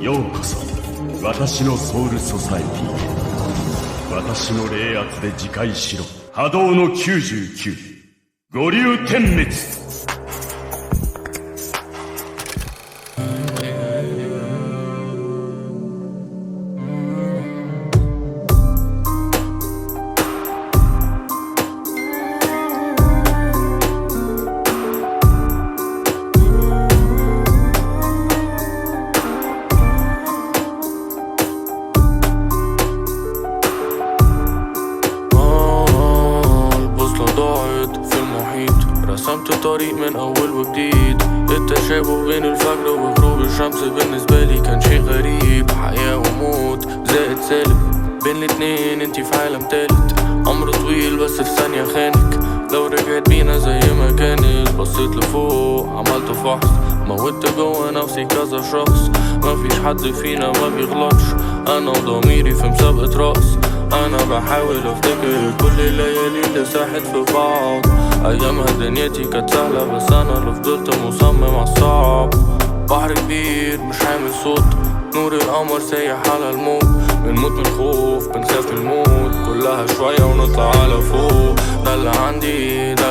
ようこそ私のソウルソサエティへ。私の霊圧で自戒しろ。波動の99、五竜点滅。رسمت طريق من أول وجديد. التشابه بين الفجر وغروب الشمس بالنسبة لي كان شيء غريب. حياة وموت زائد سالب بين الاتنين، انتي في عالم تالت. عمر طويل بس في ثانية خانك. لو رجعت بينا زي ما كانت، بصيت لفوق عملت فحص، موتت جوا نفسي كذا شخص. مفيش حد فينا ما بيغلطش، أنا وضميري في مسابقة رقص. أنا بحاول أفتكر كل الليالي اللي ساحت في بعض. أيامها دنيتي كانت سهلة، بس أنا اللي فضلت مصمم عالصعب. بحر كبير مش عامل صوت، نور القمر سايح على الموج. بنموت من الخوف، بنخاف من الموت، كلها شوية ونطلع على فوق. ده اللي عندي، ده